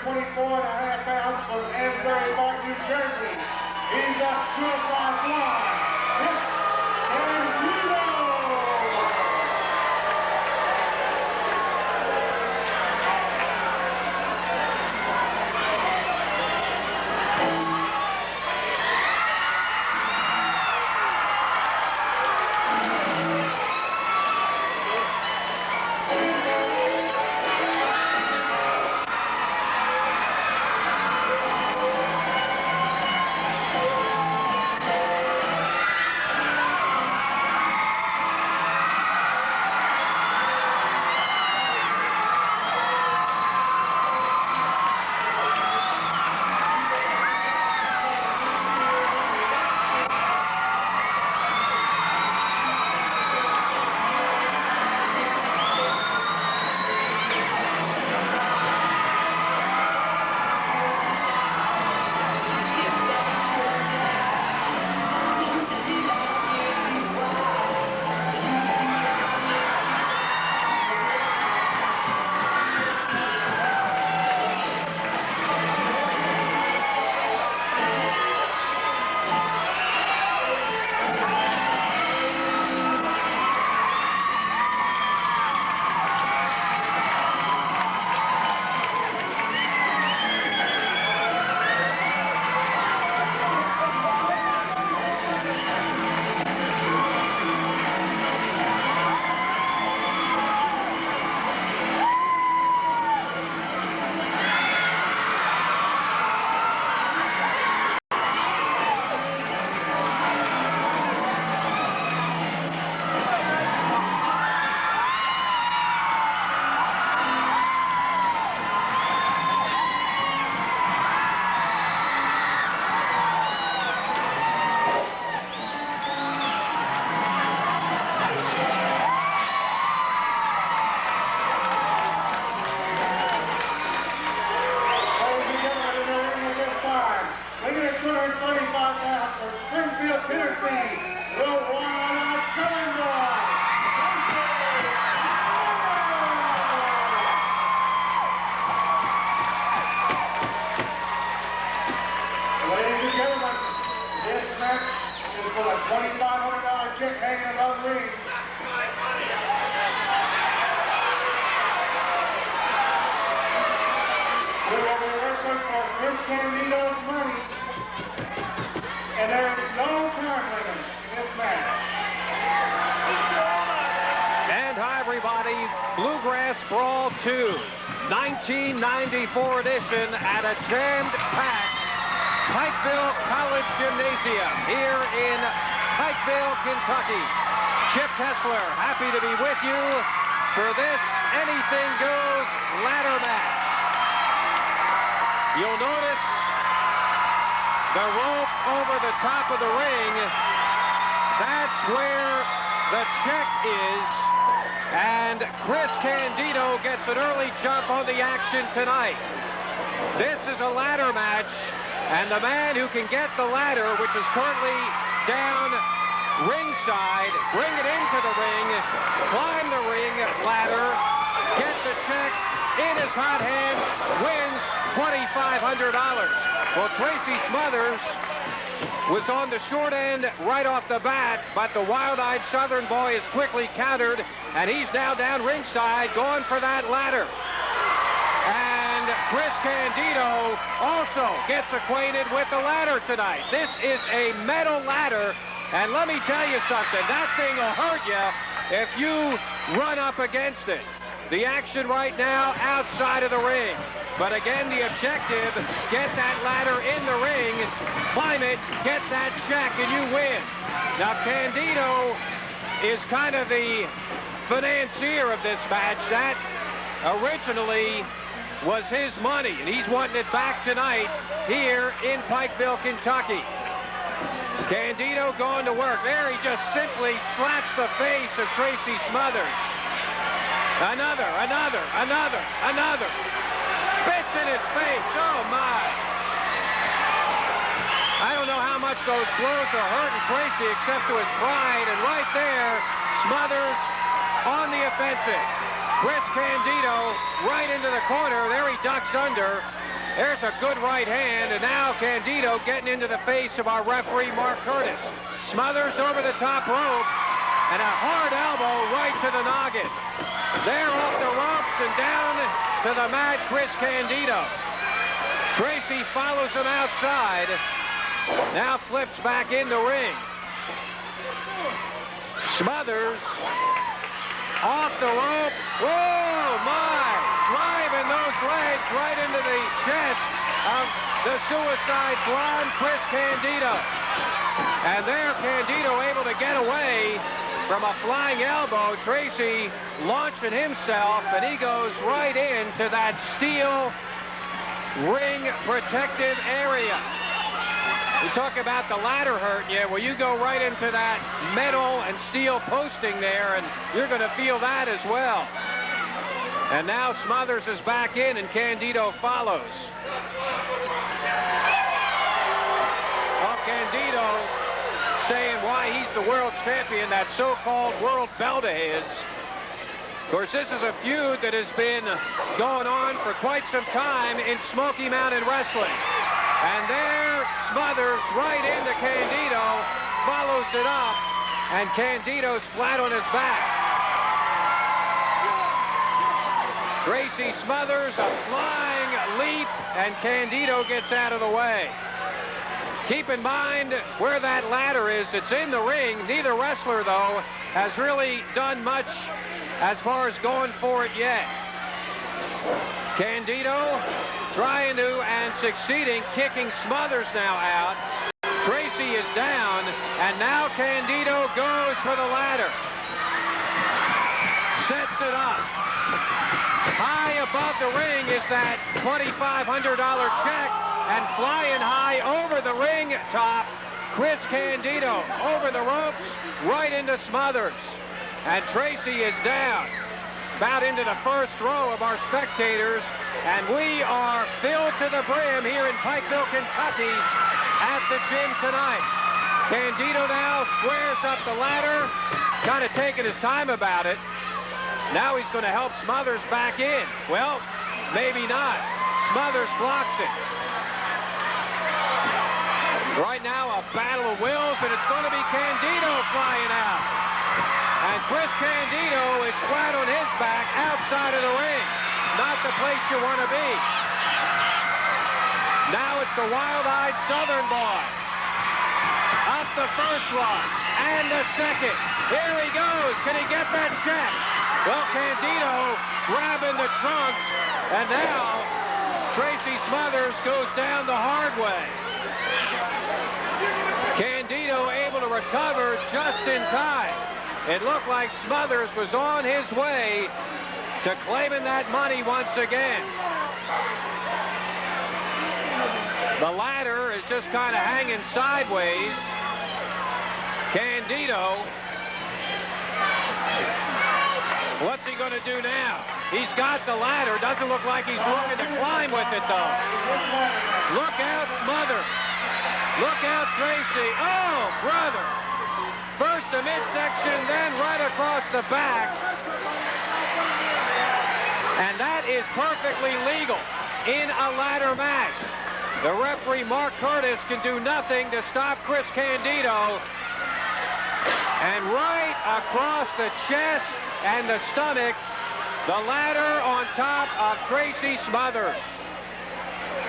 224.5 pounds from Asbury Park, New Jersey. He's a suicide fly. It's Candido. $2,500 check hanging above the ring. We will be working for Chris Candido's money, and there is no time limit in this match. And hi, everybody. Bluegrass Brawl 2, 1994 edition at a jammed-packed Pikeville College Gymnasium here in Pikeville, Kentucky. Chip Kessler, happy to be with you for this Anything Goes ladder match. You'll notice the rope over the top of the ring. That's where the check is. And Chris Candido gets an early jump on the action tonight. This is a ladder match. And the man who can get the ladder, which is currently down ringside, bring it into the ring, climb the ring ladder, get the check in his hot hands, wins $2,500. Well, Tracy Smothers was on the short end right off the bat, but the wild-eyed Southern boy is quickly countered, and he's now down ringside going for that ladder. And Chris Candido also gets acquainted with the ladder tonight. This is a metal ladder, and let me tell you something, that thing will hurt you if you run up against it. The action right now outside of the ring. But again, the objective, get that ladder in the ring, climb it, get that check, and you win. Now, Candido is kind of the financier of this match. That originally was his money, and he's wanting it back tonight here in Pikeville, Kentucky. Candido going to work. There he just simply slaps the face of Tracy Smothers. Another. Spits in his face. Oh, my. I don't know how much those blows are hurting Tracy except to his pride, and right there, Smothers on the offensive. Chris Candido right into the corner. There he ducks under. There's a good right hand, and now Candido getting into the face of our referee, Mark Curtis. Smothers over the top rope, and a hard elbow right to the noggin. They're off the ropes and down to the mat, Chris Candido. Tracy follows him outside, now flips back in the ring. Smothers off the rope. Whoa, my! Driving those legs right into the chest of the suicide blonde Chris Candido. And there Candido able to get away from a flying elbow. Tracy launching himself, and he goes right into that steel ring protective area. You talk about the ladder hurting you. Well, you go right into that metal and steel posting there, and you're going to feel that as well. And now Smothers is back in, and Candido follows. Oh, Candido saying why he's the world champion, that so-called world belt of his. Of course, this is a feud that has been going on for quite some time in Smoky Mountain Wrestling. And there, Smothers right into Candido, follows it up, and Candido's flat on his back. Tracy Smothers, a flying leap, and Candido gets out of the way. Keep in mind where that ladder is. It's in the ring. Neither wrestler, though, has really done much as far as going for it yet. Candido trying to and succeeding, kicking Smothers now out. Tracy is down, and now Candido goes for the ladder. Sets it up. High above the ring is that $2,500 check, and flying high over the ring top, Chris Candido over the ropes, right into Smothers. And Tracy is down, about into the first row of our spectators, and we are filled to the brim here in Pikeville, Kentucky at the gym tonight. Candido now squares up the ladder, kind of taking his time about it. Now he's going to help Smothers back in. Well, maybe not. Smothers blocks it. Right now, a battle of wills, and it's going to be Candido flying out. And Chris Candido is flat on his back outside of the ring. Not the place you want to be. Now it's the wild-eyed Southern boy. Up the first one, and the second. Here he goes. Can he get that check? Well, Candido grabbing the trunks, and now Tracy Smothers goes down the hard way. Candido able to recover just in time. It looked like Smothers was on his way to claiming that money once again. The ladder is just kind of hanging sideways. Candido, what's he going to do now? He's got the ladder. Doesn't look like he's looking to climb with it, though. Look out, Smothers. Look out, Tracy. Oh, brother. First the midsection, then right across the back. And that is perfectly legal in a ladder match. The referee, Mark Curtis, can do nothing to stop Chris Candido. And right across the chest and the stomach, the ladder on top of Tracy Smothers.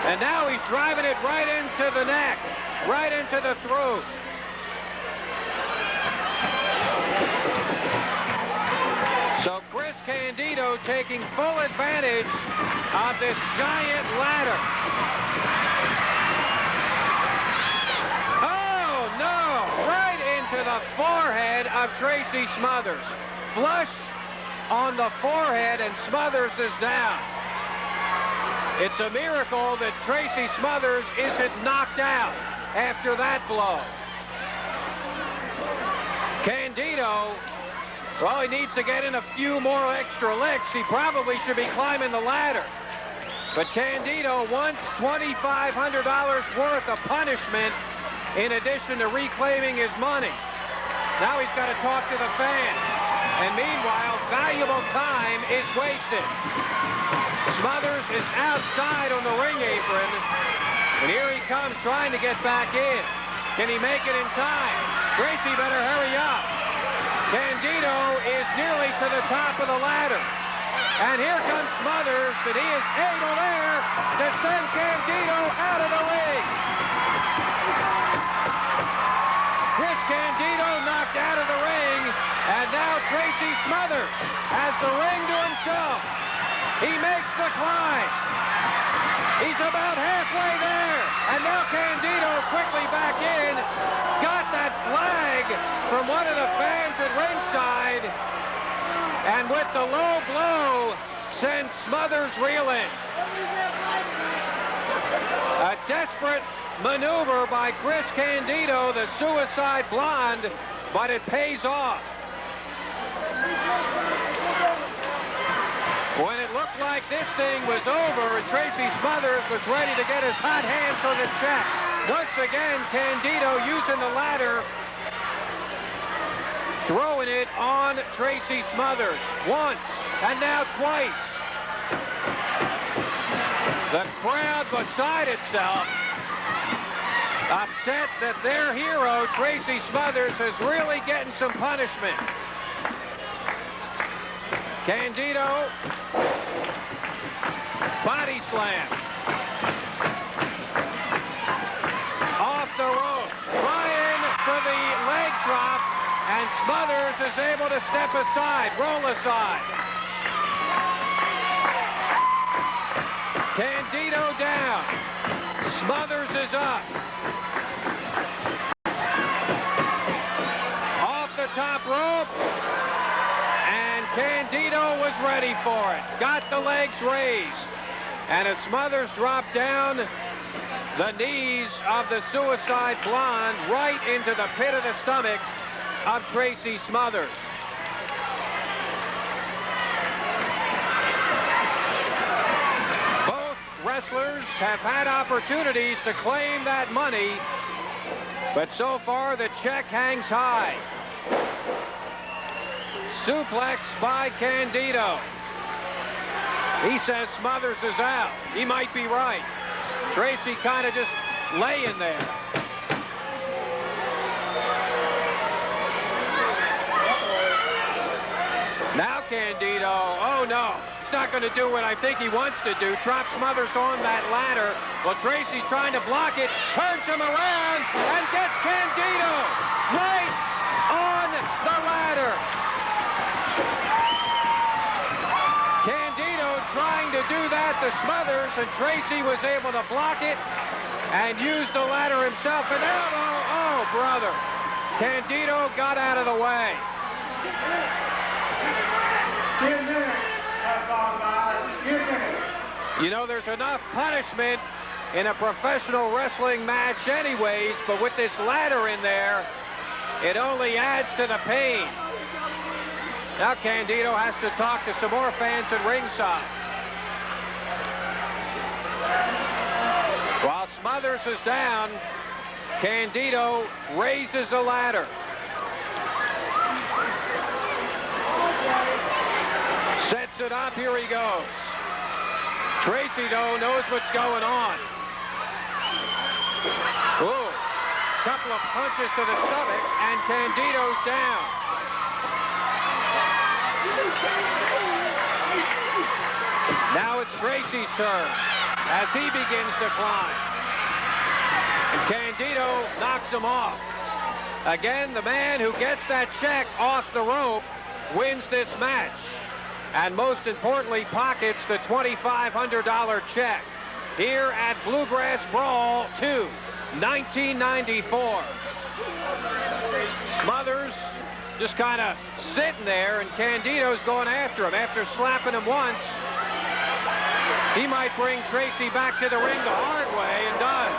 And now he's driving it right into the neck, right into the throat. So Chris Candido taking full advantage of this giant ladder. Oh, no! Right into the forehead of Tracy Smothers. Flush on the forehead, and Smothers is down. It's a miracle that Tracy Smothers isn't knocked out after that blow. Candido, well, he needs to get in a few more extra licks. He probably should be climbing the ladder. But Candido wants $2,500 worth of punishment in addition to reclaiming his money. Now he's got to talk to the fans. And meanwhile, valuable time is wasted. Smothers is outside on the ring apron. And here he comes trying to get back in. Can he make it in time? Tracy better hurry up. Candido is nearly to the top of the ladder. And here comes Smothers, and he is able there to send Candido out of the ring. Chris Candido knocked out of the ring, and now Tracy Smothers has the ring to himself. He makes the climb. He's about halfway there, and now Candido quickly back in. Got that flag from one of the fans at ringside, and with the low blow, sends Smothers reeling. A desperate maneuver by Chris Candido, the suicide blonde, but it pays off. When it looked like this thing was over and Tracy Smothers was ready to get his hot hands on the check, once again Candido using the ladder, throwing it on Tracy Smothers once and now twice. The crowd beside itself, upset that their hero, Tracy Smothers, is really getting some punishment. Candido, body slam. Off the rope, trying for the leg drop, and Smothers is able to step aside, roll aside. Candido down. Smothers is up. Off the top rope. And Candido was ready for it. Got the legs raised. And as Smothers dropped down, the knees of the suicide blonde right into the pit of the stomach of Tracy Smothers. Both wrestlers have had opportunities to claim that money, but so far the check hangs high. Suplex by Candido. He says Smothers is out. He might be right. Tracy kind of just laying there. Now Candido, oh no, he's not going to do what I think he wants to do. Drop Smothers on that ladder. Well, Tracy's trying to block it, turns him around, and gets Candido right on the ladder. Candido trying to do that to Smothers, and Tracy was able to block it and use the ladder himself. An elbow, oh brother. Candido got out of the way. 10 minutes have gone by. 10 minutes. You know, there's enough punishment in a professional wrestling match anyways, but with this ladder in there, it only adds to the pain. Now Candido has to talk to some more fans at ringside. While Smothers is down, Candido raises the ladder. Sets it up, here he goes. Tracy, though, knows what's going on. Ooh, couple of punches to the stomach, and Candido's down. Now it's Tracy's turn as he begins to climb. And Candido knocks him off. Again, the man who gets that check off the rope wins this match. And most importantly, pockets the $2,500 check here at Bluegrass Brawl 2, 1994. Smothers just kind of sitting there, and Candido's going after him. After slapping him once, he might bring Tracy back to the ring the hard way, and does.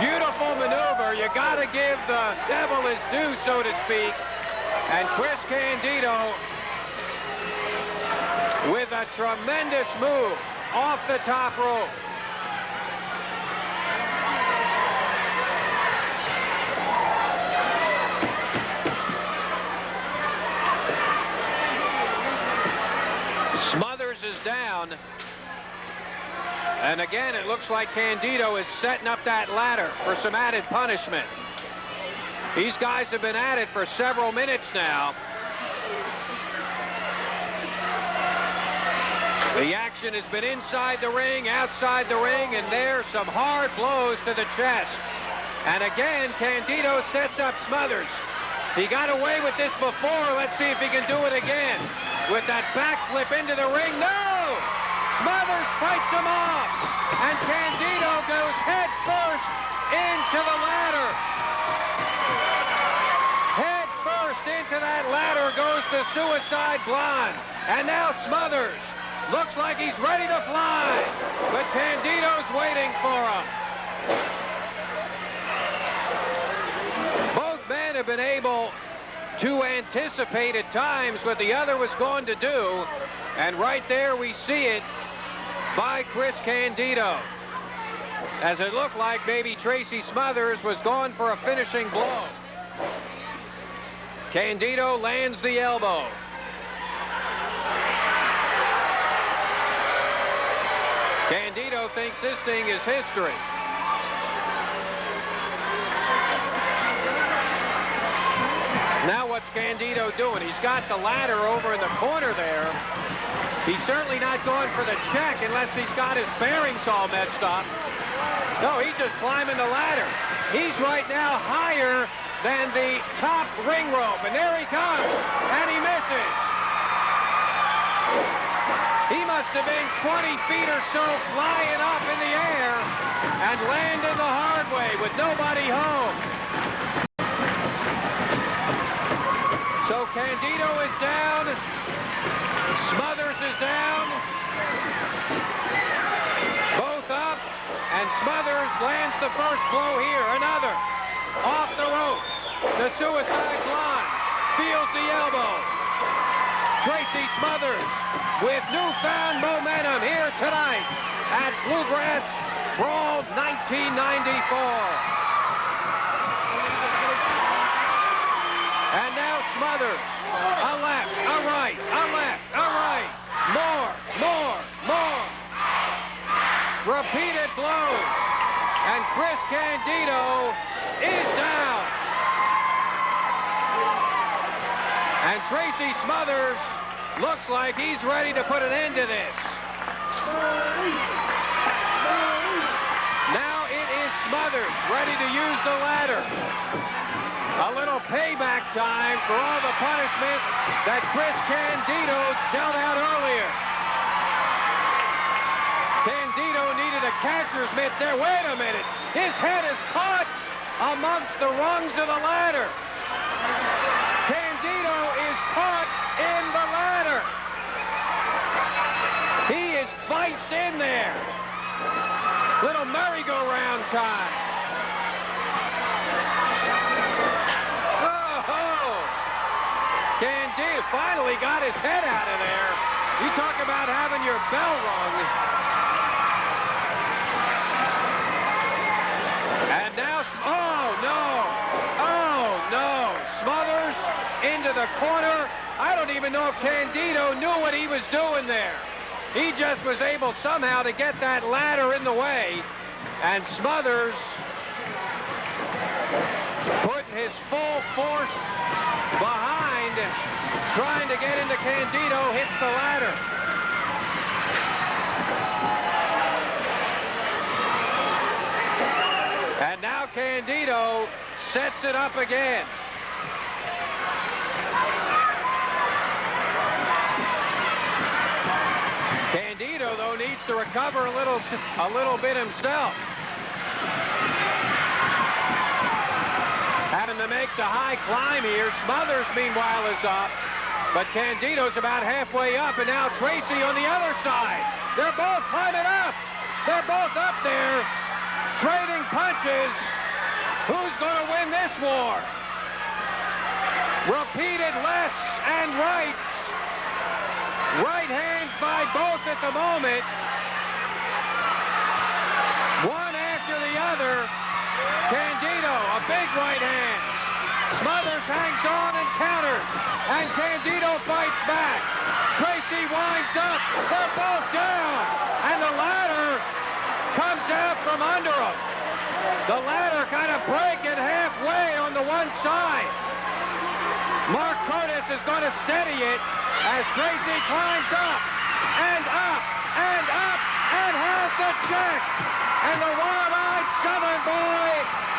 Beautiful maneuver. You got to give the devil his due, so to speak. And Chris Candido with a tremendous move off the top rope. Smothers is down, And again, it looks like Candido is setting up that ladder for some added punishment. These guys have been at it for several minutes now. The action has been inside the ring, outside the ring, and there's some hard blows to the chest. And again, Candido sets up Smothers. He got away with this before. Let's see if he can do it again. With that backflip into the ring. No! Smothers fights him off. And Candido goes head first into the ladder. Head first into that ladder goes the Suicide Blonde. And now Smothers looks like he's ready to fly. But Candido's waiting for him. Both men have been able to anticipate at times what the other was going to do. And right there we see it by Chris Candido. As it looked like maybe Tracy Smothers was going for a finishing blow. Candido lands the elbow. Candido thinks this thing is history. Now what's Candido doing? He's got the ladder over in the corner there. He's certainly not going for the check unless he's got his bearings all messed up. No, he's just climbing the ladder. He's right now higher than the top ring rope. And there he comes. And he misses. He must have been 20 feet or so flying up in the air and landed the hard way with nobody home. So Candido is down. Smothers is down. Both up. And Smothers lands the first blow here. Another. Off the ropes. The Suicide Blonde feels the elbow. Tracy Smothers with newfound momentum here tonight at Bluegrass Brawl 1994. And now Smothers, a left, a right, a left, a right. More. Repeated blows. And Chris Candido is down. And Tracy Smothers looks like he's ready to put an end to this. Now it is Smothers ready to use the ladder. A little payback time for all the punishment that Chris Candido dealt out earlier. Candido needed a catcher's mitt there. Wait a minute. His head is caught amongst the rungs of the ladder. Candido is caught in the ladder. He is viced in there. Little merry-go-round time. Candido finally got his head out of there. You talk about having your bell rung. And now, oh no, Smothers into the corner. I don't even know if Candido knew what he was doing there. He just was able somehow to get that ladder in the way. And Smothers, putting his full force behind, trying to get into Candido, hits the ladder. And now Candido sets it up again. Candido, though, needs to recover a little bit himself. Having to make the high climb here. Smothers, meanwhile, is up. But Candido's about halfway up, and now Tracy on the other side. They're both climbing up. They're both up there, trading punches. Who's going to win this war? Repeated lefts and rights. Right hands by both at the moment. One after the other. Candido, a big right hand. Smothers hangs on and counters. And Candido fights back. Tracy winds up. They're both down. And the ladder from under him. The ladder kind of breaking halfway on the one side. Mark Curtis is going to steady it as Tracy climbs up and up and up and has the check. And the wild-eyed Southern boy,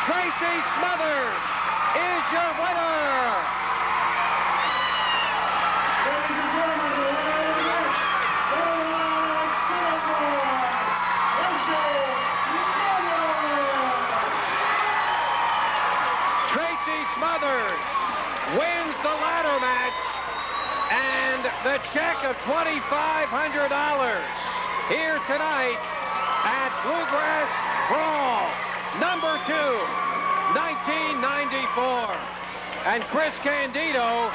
Tracy Smothers, is your winner. Ladies and gentlemen, the winner of the match, the wild-eyed Southern boy, Tracy Smothers wins the ladder match and the check of $2,500 here tonight at Bluegrass Brawl number 2, 1994. And Chris Candido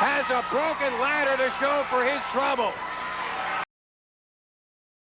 has a broken ladder to show for his trouble.